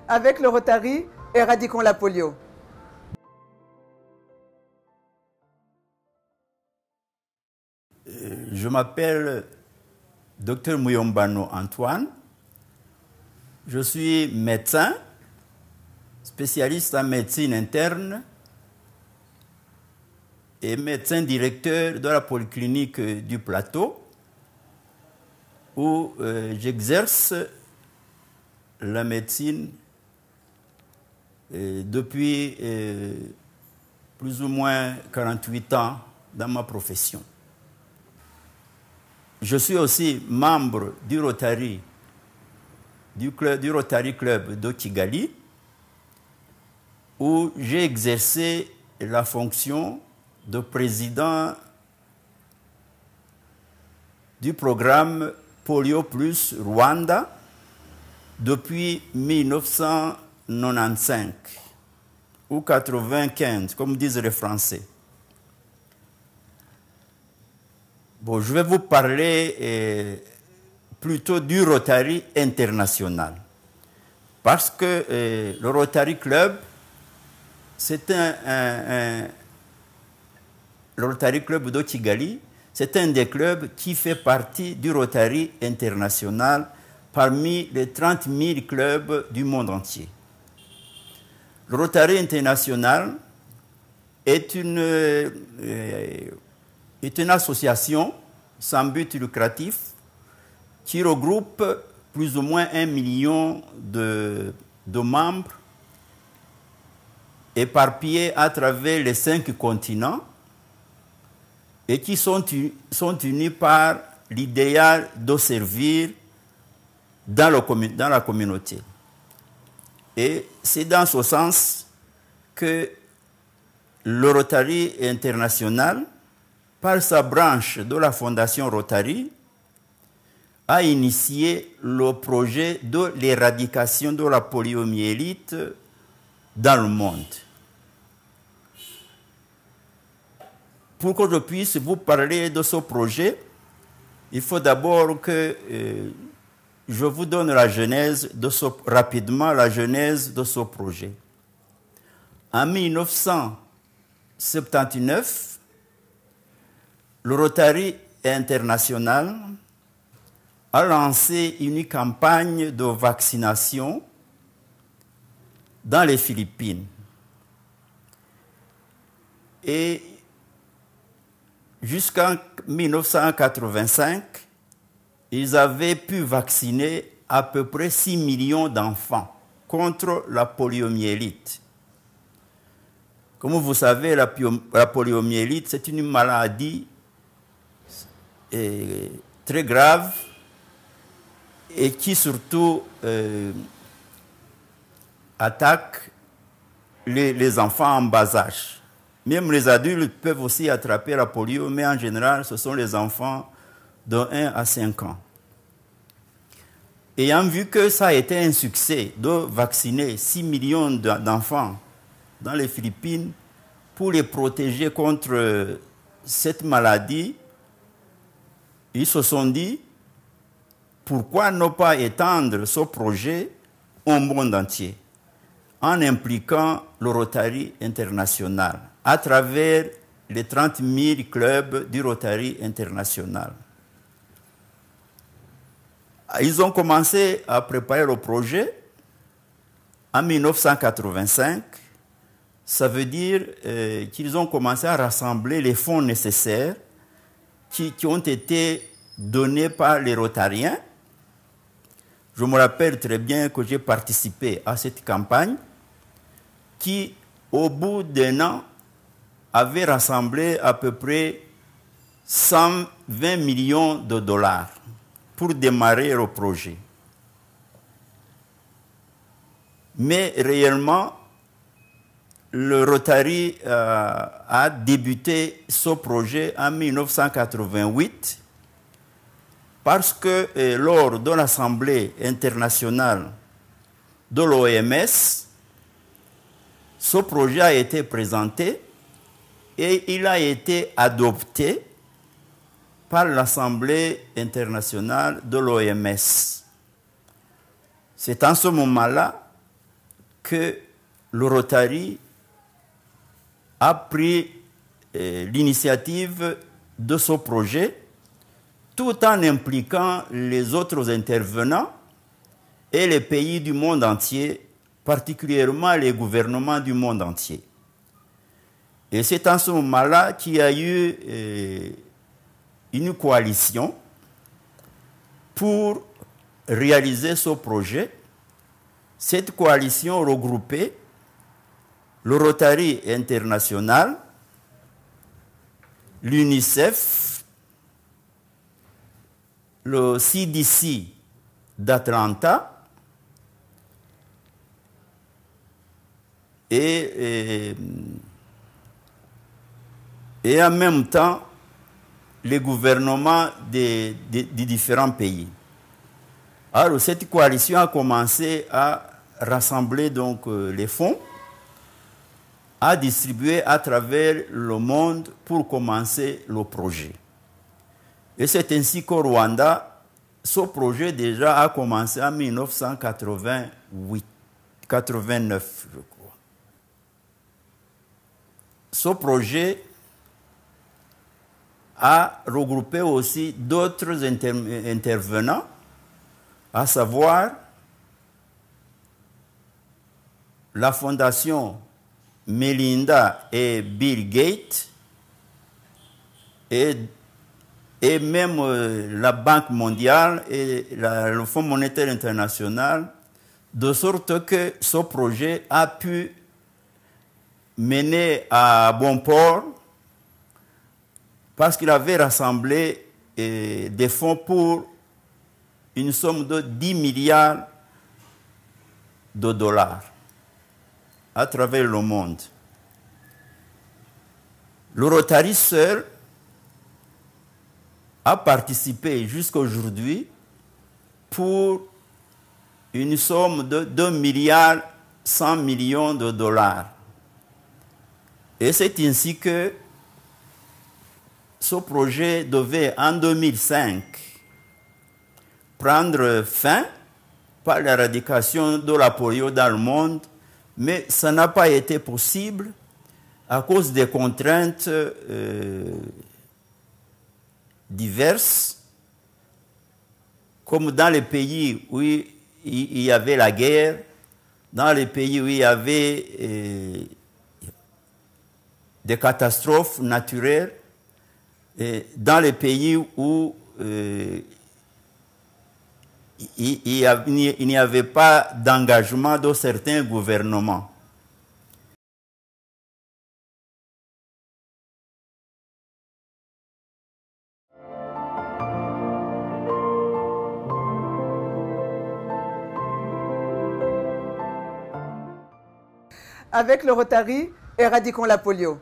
Avec le Rotary, éradiquons la polio. Je m'appelle Dr Muyombano Antoine. Je suis médecin, spécialiste en médecine interne et médecin directeur de la polyclinique du Plateau, où j'exerce la médecine depuis plus ou moins 48 ans dans ma profession. Je suis aussi membre du Rotary, du Rotary Club de Kigali, où j'ai exercé la fonction de président du programme Polio Plus Rwanda depuis 1995 ou 95, comme disent les Français. Bon, je vais vous parler plutôt du Rotary international. Parce que le Rotary Club, c'est le Rotary Club de Kigali, c'est un des clubs qui fait partie du Rotary international parmi les 30 000 clubs du monde entier. Le Rotary international est une association sans but lucratif qui regroupe plus ou moins 1 million de membres éparpillés à travers les 5 continents et qui sont unis par l'idéal de servir dans la communauté. Et c'est dans ce sens que le Rotary international, par sa branche de la Fondation Rotary, a initié le projet de l'éradication de la poliomyélite dans le monde. Pour que je puisse vous parler de ce projet, il faut d'abord que je vous donne rapidement la genèse de ce projet. En 1979, le Rotary international a lancé une campagne de vaccination dans les Philippines. Et jusqu'en 1985, ils avaient pu vacciner à peu près 6 millions d'enfants contre la poliomyélite. Comme vous savez, la poliomyélite, c'est une maladie très grave et qui surtout attaque les enfants en bas âge. Même les adultes peuvent aussi attraper la polio, mais en général, ce sont les enfants de 1 à 5 ans. Ayant vu que ça a été un succès de vacciner 6 millions d'enfants dans les Philippines pour les protéger contre cette maladie, ils se sont dit, pourquoi ne pas étendre ce projet au monde entier en impliquant le Rotary international à travers les 30 000 clubs du Rotary international. Ils ont commencé à préparer le projet en 1985. Ça veut dire qu'ils ont commencé à rassembler les fonds nécessaires qui ont été donnés par les Rotariens. Je me rappelle très bien que j'ai participé à cette campagne qui, au bout d'1 an, avait rassemblé à peu près 120 millions de dollars pour démarrer le projet. Mais réellement, le Rotary a débuté ce projet en 1988 parce que lors de l'Assemblée internationale de l'OMS, ce projet a été présenté et il a été adopté par l'Assemblée internationale de l'OMS. C'est en ce moment-là que le Rotary a pris l'initiative de ce projet tout en impliquant les autres intervenants et les pays du monde entier, particulièrement les gouvernements du monde entier. Et c'est en ce moment-là qu'il y a eu une coalition pour réaliser ce projet. Cette coalition regroupait le Rotary international, l'UNICEF, le CDC d'Atlanta et en même temps les gouvernements des différents pays. Alors cette coalition a commencé à rassembler donc les fonds, à distribuer à travers le monde pour commencer le projet. Et c'est ainsi qu'au Rwanda, ce projet déjà a commencé en 1989, je crois. Ce projet a regroupé aussi d'autres intervenants, à savoir la fondation Melinda et Bill Gates et même la Banque mondiale et le Fonds monétaire international, de sorte que ce projet a pu mener à bon port parce qu'il avait rassemblé des fonds pour une somme de 10 milliards de dollars à travers le monde. Le Rotary seul a participé jusqu'à aujourd'hui pour une somme de 2 milliards 100 millions de dollars. Et c'est ainsi que ce projet devait en 2005 prendre fin par l'éradication de la polio dans le monde, mais ça n'a pas été possible à cause des contraintes diverses, comme dans les pays où il y avait la guerre, dans les pays où il y avait des catastrophes naturelles, et dans les pays où il n'y avait pas d'engagement de certains gouvernements. Avec le Rotary, éradiquons la polio.